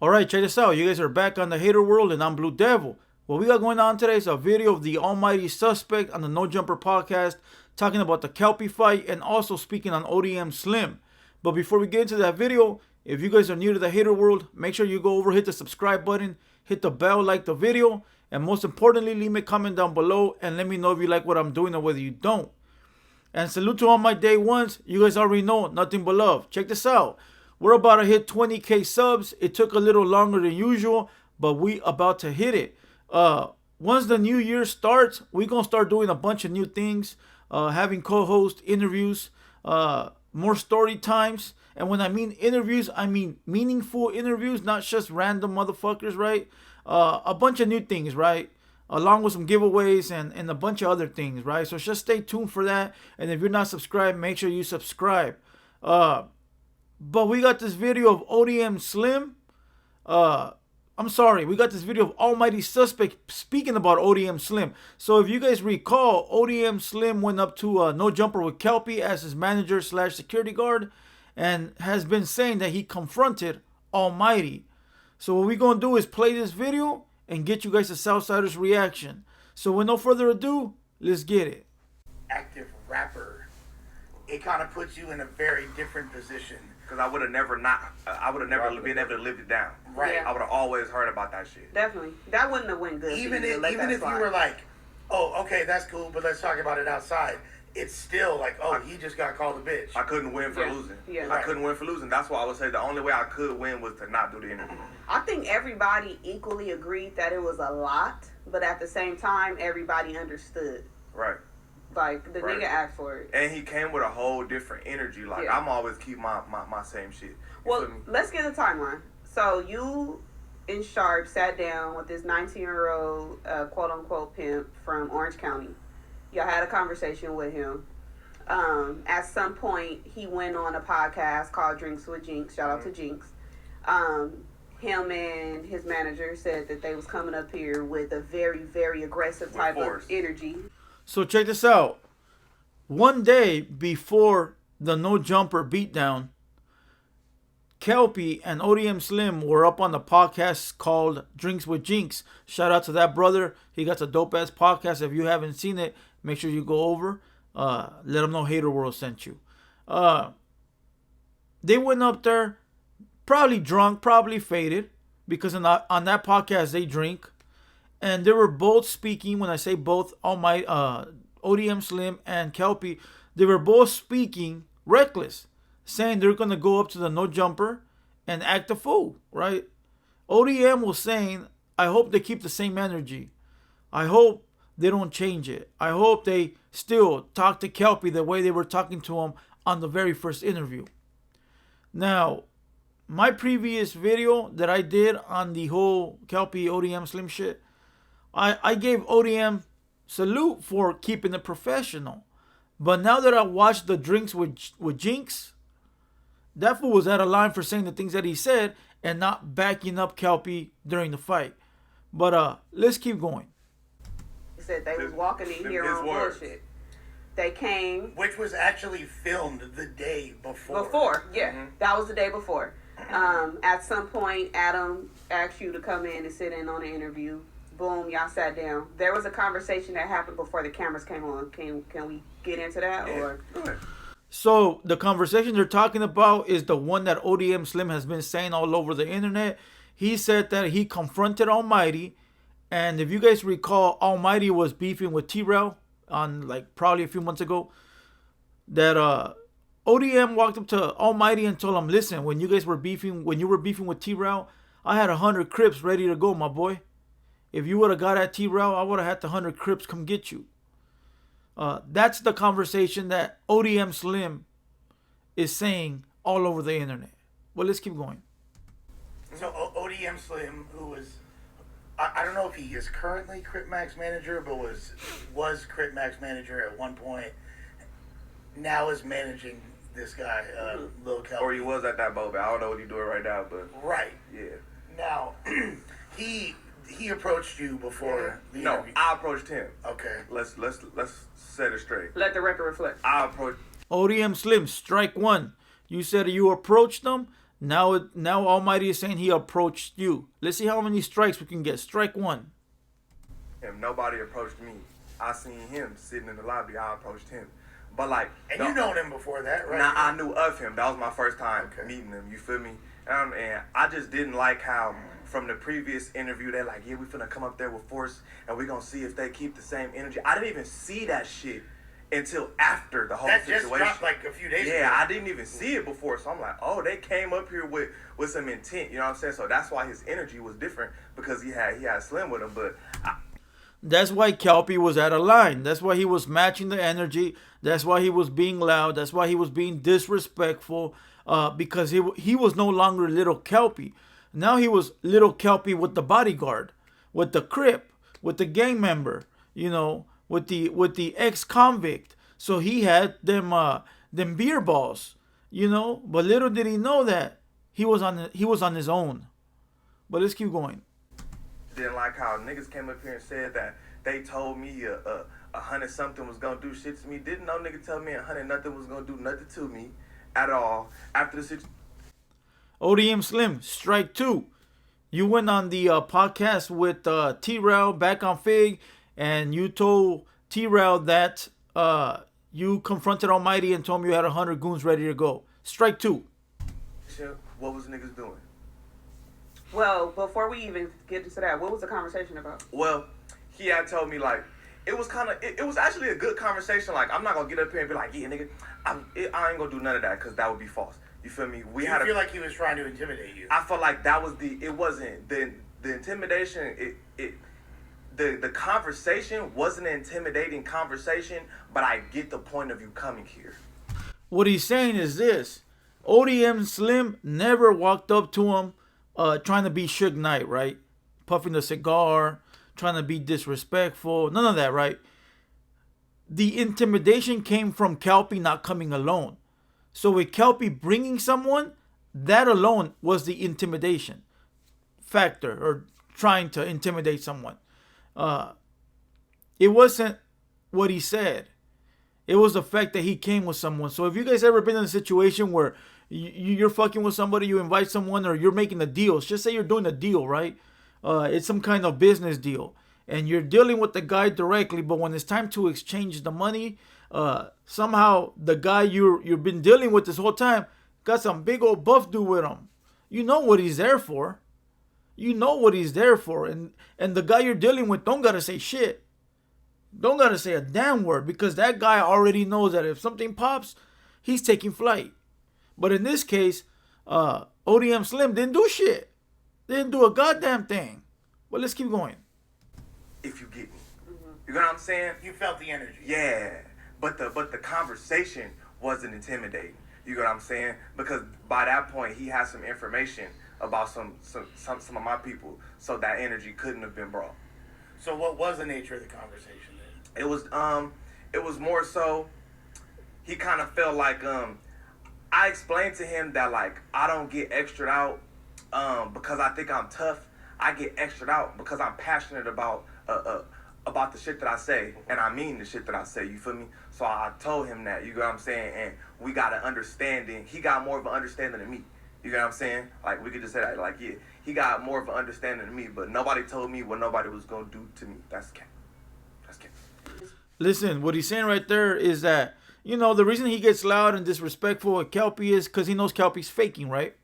Alright, check this out. You guys are back on the Hater World and I'm Blue Devil. What we got going on today is a video of the almighty suspect on the No Jumper podcast talking about the Kelpie fight and also speaking on ODM Slim. But before we get into that video, if you guys are new to the Hater World, make sure you go over, hit the subscribe button, hit the bell, like the video, and most importantly, leave me a comment down below and let me know if you like what I'm doing or whether you don't. And salute to all my day ones. You guys already know, nothing but love. Check this out. We're about to hit 20K subs. It took a little longer than usual, but we about to hit it. Once the new year starts, we're going to start doing a bunch of new things. Having co-host interviews, more story times. And when I mean interviews, I mean meaningful interviews, not just random motherfuckers, right? A bunch of new things, right? Along with some giveaways and a bunch of other things, right? So just stay tuned for that. And if you're not subscribed, make sure you subscribe. But we got this video of ODM Slim. I'm sorry, we got this video of Almighty Suspect speaking about ODM Slim. So if you guys recall, ODM Slim went up to No Jumper with Kelpie as his manager / security guard and has been saying that he confronted Almighty. So what we're going to do is play this video and get you guys a Southsider's reaction. So with no further ado, let's get it. Active rapper, it kind of puts you in a very different position. Because I would have never been able to live it down. Right. Yeah. I would have always heard about that shit. Definitely. That wouldn't have went good. Even for you to if, let even that if you slide. were like, oh, okay, that's cool, but let's talk about it outside. It's still like, oh, he just got called a bitch. I couldn't win for Yeah. losing. Yeah. I couldn't win for losing. That's why I would say the only way I could win was to not do the interview. I think everybody equally agreed that it was a lot, but at the same time, everybody understood. Right. Like, the Right. nigga asked for it. And he came with a whole different energy. Like, Yeah. I'm always keep my same shit. You Well, feel me? let's get the timeline. So, you and Sharp sat down with this 19-year-old quote-unquote pimp from Orange County. Y'all had a conversation with him. At some point, he went on a podcast called Drinks with Jinx. Shout out to Jinx. Him and his manager said that they was coming up here with a very, very aggressive With type force. of energy. So check this out. One day before the No Jumper beatdown, Kelpie and ODM Slim were up on the podcast called Drinks with Jinx. Shout out to that brother. He got a dope ass podcast. If you haven't seen it, make sure you go over. Let them know Hater World sent you. They went up there, probably drunk, probably faded, because on that podcast they drink. And they were both speaking. When I say both, ODM Slim and Kelpie, they were both speaking reckless, saying they're going to go up to the No Jumper and act a fool, right? ODM was saying, I hope they keep the same energy. I hope they don't change it. I hope they still talk to Kelpie the way they were talking to him on the very first interview. Now, my previous video that I did on the whole Kelpie ODM Slim shit, I gave ODM salute for keeping it professional. But now that I watched the Drinks with Jinx, that fool was out of line for saying the things that he said and not backing up Kelpie during the fight. But let's keep going. He said they was walking in here his on words. bullshit. They came Which was actually filmed the day before. That was the day before. At some point, Adam asked you to come in and sit in on the interview. Boom, y'all sat down. There was a conversation that happened before the cameras came on. Can we get into that? Or Go ahead. So the conversation they're talking about is the one that ODM Slim has been saying all over the internet. He said that he confronted Almighty. And if you guys recall, Almighty was beefing with T-Rail on like probably a few months ago. That ODM walked up to Almighty and told him, listen, when you were beefing with T-Rail, I had 100 Crips ready to go, my boy. If you would have got at T-Rail, I would have had the 100 Crips come get you. That's the conversation that ODM Slim is saying all over the internet. Well, let's keep going. So ODM Slim, who was, I don't know if he is currently Crip Max manager, but was Crip Max manager at one point. Now is managing this guy, Lil Kelpie. Or he was at that moment. I don't know what he's doing right now, but Right. yeah. Now, he approached you before the No, interview. I approached him. Okay. Let's set it straight. let the record reflect. I approached. ODM Slim, strike one. You said you approached them. Now Almighty is saying he approached you. Let's see how many strikes we can get. Strike one. If nobody approached me, I seen him sitting in the lobby. I approached him, but like, And you known him before that, right? Nah, I knew of him. That was my first time meeting him. You feel me? And I just didn't like how from the previous interview they're like, yeah, we finna come up there with force and we gonna see if they keep the same energy. I didn't even see that shit until after the whole that situation. just dropped like a few days ago. Yeah, I didn't even see it before. So I'm like, oh, they came up here with some intent. You know what I'm saying? So that's why his energy was different, because he had Slim with him. But That's why Kelpie was out of line. That's why he was matching the energy. That's why he was being loud. That's why he was being disrespectful. Because he was no longer little Kelpie. Now he was little Kelpie with the bodyguard, with the Crip, with the gang member, you know, with the ex-convict. So he had them beer balls, you know. But little did he know that he was on his own. But let's keep going. didn't like how niggas came up here and said that they told me a 100 something was gonna do shit to me. Didn't no nigga tell me 100 nothing was gonna do nothing to me at all after the situation. ODM Slim, strike two. You went on the podcast with T-Rail back on Fig, and you told T-Rail that you confronted Almighty and told him you had 100 goons ready to go. Strike two. What was niggas doing? Well, before we even get into that, what was the conversation about? Well, he had told me, like, it was kind of, it was actually a good conversation. Like, I'm not going to get up here and be like, yeah, nigga, I ain't going to do none of that, because that would be false. You feel me? You feel like he was trying to intimidate you? I felt like that was it wasn't, the intimidation, the conversation wasn't an intimidating conversation, but I get the point of you coming here. What he's saying is this. ODM Slim never walked up to him trying to be Suge Knight, right? Puffing a cigar, trying to be disrespectful. None of that, right? The intimidation came from Kelpie not coming alone. So with Kelpie bringing someone, that alone was the intimidation factor, or trying to intimidate someone. It wasn't what he said. It was the fact that he came with someone. So if you guys ever been in a situation where you're fucking with somebody, you invite someone, or you're making a deal. Just say you're doing a deal, right? It's some kind of business deal. And you're dealing with the guy directly, but when it's time to exchange the money, somehow the guy you've been dealing with this whole time got some big old buff dude with him. You know what he's there for. You know what he's there for. And the guy you're dealing with don't gotta say shit. Don't gotta say a damn word, because that guy already knows that if something pops, he's taking flight. But in this case, ODM Slim didn't do shit. Didn't do a goddamn thing. But let's keep going. If you get me. You know what I'm saying? You felt the energy. Yeah. But the conversation wasn't intimidating. You know what I'm saying? Because by that point he had some information about some of my people, so that energy couldn't have been brought. So what was the nature of the conversation then? It was more so he kind of felt like I explained to him that, like, I don't get extra'd out because I think I'm tough. I get extra'd out because I'm passionate about the shit that I say, and I mean the shit that I say. You feel me? So I told him that. You know what I'm saying? And we got an understanding. He got more of an understanding than me. You know what I'm saying? Like, we could just say that, like, yeah, he got more of an understanding than me, but nobody told me what nobody was gonna do to me. That's cap. That's cap. Listen, what he's saying right there is that, you know, the reason he gets loud and disrespectful at Kelpie is because he knows Kelpie's faking, right?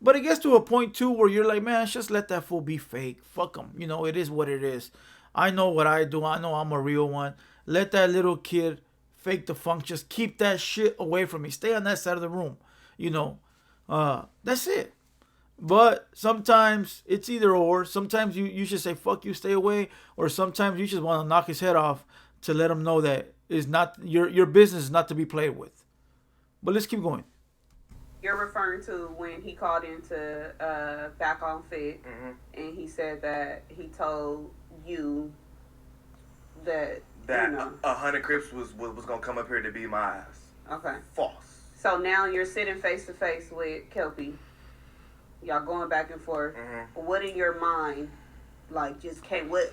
But it gets to a point, too, where you're like, man, just let that fool be fake. Fuck him. You know, it is what it is. I know what I do. I know I'm a real one. Let that little kid fake the funk. Just keep that shit away from me. Stay on that side of the room. You know, that's it. But sometimes it's either or. Sometimes you should say, fuck you, stay away. Or sometimes you just want to knock his head off to let him know that is not your business is not to be played with. But let's keep going. You're referring to when he called into Back on Fit, and he said that he told you that you know, 100 Crips was gonna come up here to beat my ass. Okay. False. So now you're sitting face to face with Kelpie. Y'all going back and forth. What in your mind, like, just came? What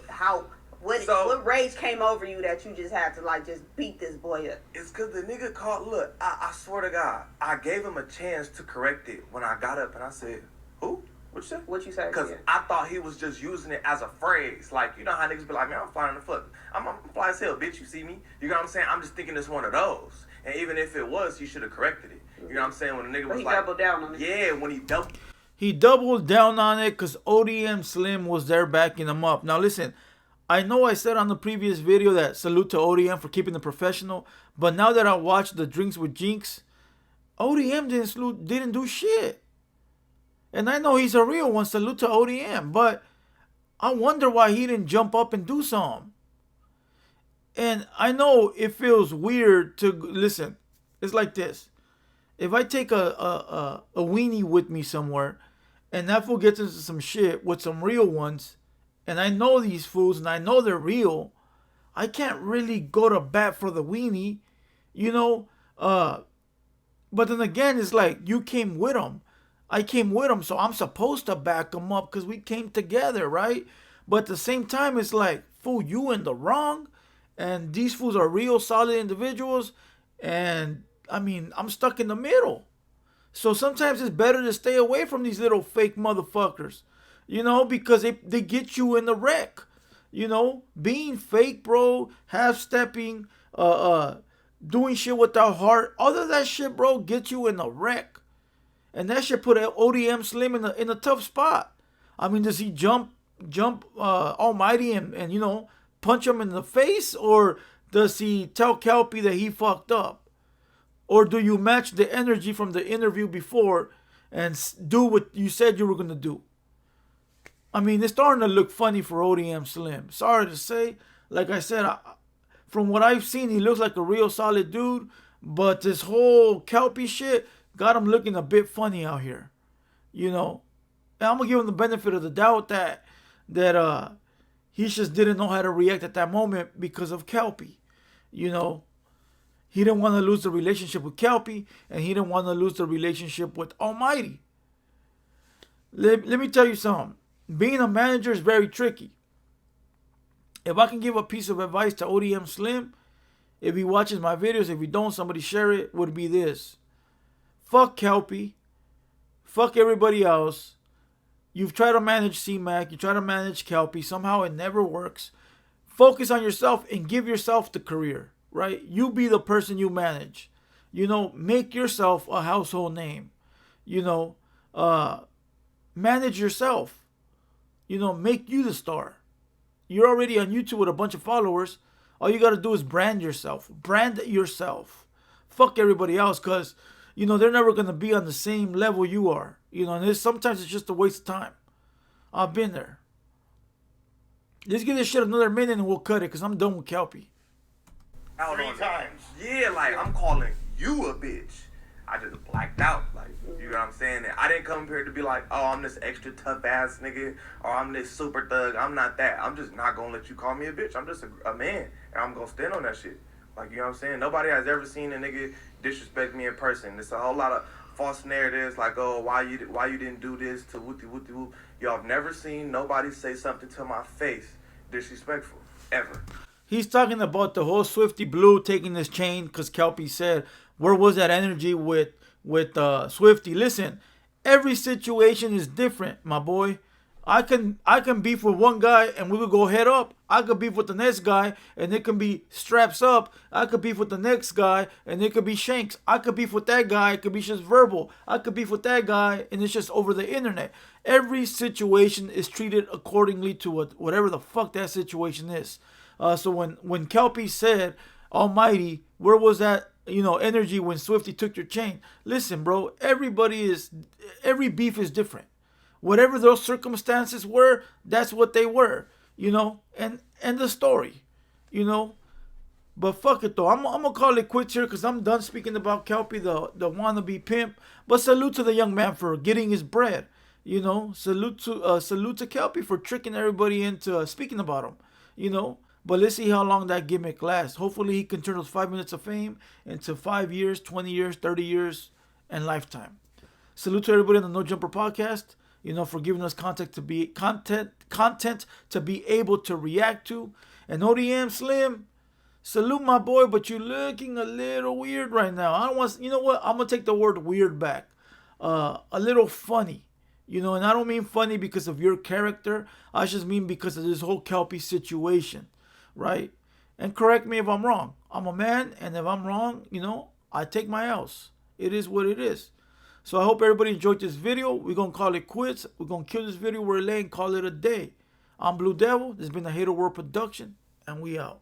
What rage came over you that you just had to like just beat this boy up? It's because the nigga called. Look, I swear to God, I gave him a chance to correct it when I got up and I said, "Who? What you say?" What you say? Because I thought he was just using it as a phrase. Like, you know how niggas be like, "Man, I'm flying the fuck. I'm fly as hell, bitch. You see me?" You know what I'm saying? I'm just thinking it's one of those. And even if it was, he should have corrected it. You know what I'm saying? When the nigga was like, doubled down on it. Yeah, when he doubled. He doubled down on it because ODM Slim was there backing him up. Now listen, I know I said on the previous video that salute to ODM for keeping it professional, but now that I watched the Drinks with Jinx, ODM didn't do shit. And I know he's a real one, salute to ODM, but I wonder why he didn't jump up and do something. And I know it feels weird to listen. It's like this. If I take a weenie with me somewhere and that fool gets into some shit with some real ones, and I know these fools and I know they're real, I can't really go to bat for the weenie, you know? But then again, it's like you came with them. I came with them, so I'm supposed to back them up because we came together, right? But at the same time, it's like, fool, you in the wrong, and these fools are real solid individuals, and I mean, I'm stuck in the middle. So sometimes it's better to stay away from these little fake motherfuckers, you know, because they get you in the wreck. You know, being fake, bro, half-stepping, doing shit without heart, all of that shit, bro, gets you in the wreck. And that shit put ODM Slim in a tough spot. I mean, does he jump Almighty and you know, punch him in the face? Or does he tell Kelpie that he fucked up? Or do you match the energy from the interview before and do what you said you were going to do? I mean, it's starting to look funny for ODM Slim. Sorry to say. Like I said, from what I've seen, he looks like a real solid dude. But this whole Kelpie shit got him looking a bit funny out here. You know? And I'm going to give him the benefit of the doubt that he just didn't know how to react at that moment because of Kelpie. You know? He didn't want to lose the relationship with Kelpie, and he didn't want to lose the relationship with Almighty. Let me tell you something. Being a manager is very tricky. If I can give a piece of advice to ODM Slim, if he watches my videos, if he don't, somebody share it, would be this. Fuck Kelpie. Fuck everybody else. You've tried to manage C-Mac. You try to manage Kelpie. Somehow it never works. Focus on yourself and give yourself the career. Right? You be the person you manage. You know, make yourself a household name. You know, manage yourself. You know, make you the star. You're already on YouTube with a bunch of followers. All you got to do is brand yourself. Brand yourself. Fuck everybody else because, you know, they're never going to be on the same level you are. You know, and sometimes it's just a waste of time. I've been there. Let's give this shit another minute and we'll cut it because I'm done with Kelpie. 3 times. Yeah, like, I'm calling you a bitch. I just blacked out. Like, you know what I'm saying? And I didn't come here to be like, oh, I'm this extra tough ass nigga, or I'm this super thug. I'm not that. I'm just not gonna let you call me a bitch. I'm just a man, and I'm gonna stand on that shit. Like, you know what I'm saying? Nobody has ever seen a nigga disrespect me in person. There's a whole lot of false narratives, like, oh, why you didn't do this to whoopty whoopty whoop. Y'all have never seen nobody say something to my face disrespectful, ever. He's talking about the whole Swifty Blue taking this chain because Kelpie said, where was that energy with Swifty? Listen, every situation is different, my boy. I can beef with one guy and we will go head up. I could beef with the next guy and it can be straps up. I could beef with the next guy and it could be shanks. I could beef with that guy. It could be just verbal. I could beef with that guy and it's just over the internet. Every situation is treated accordingly to whatever the fuck that situation is. So when Kelpie said, Almighty, where was that, you know, energy when Swifty took your chain? Listen, bro, every beef is different. Whatever those circumstances were, that's what they were, you know, and the story, you know. But fuck it though, I'm gonna call it quits here because I'm done speaking about Kelpie, the wannabe pimp. But salute to the young man for getting his bread, you know. Salute to Kelpie for tricking everybody into speaking about him, you know. But let's see how long that gimmick lasts. Hopefully he can turn those 5 minutes of fame into 5 years, 20 years, 30 years, and lifetime. Salute to everybody on the No Jumper podcast. for giving us content to be able to react to. And ODM Slim, salute my boy, but you're looking a little weird right now. I don't want, you know what? I'm gonna take the word weird back. A little funny, and I don't mean funny because of your character. I just mean because of this whole Kelpie situation, right? And correct me if I'm wrong. I'm a man, and if I'm wrong, I take my L's. It is what it is. So I hope everybody enjoyed this video. We're gonna call it quits. We're gonna kill this video where it lay and call it a day. I'm Blue Devil. This has been a Hater World production, and we out.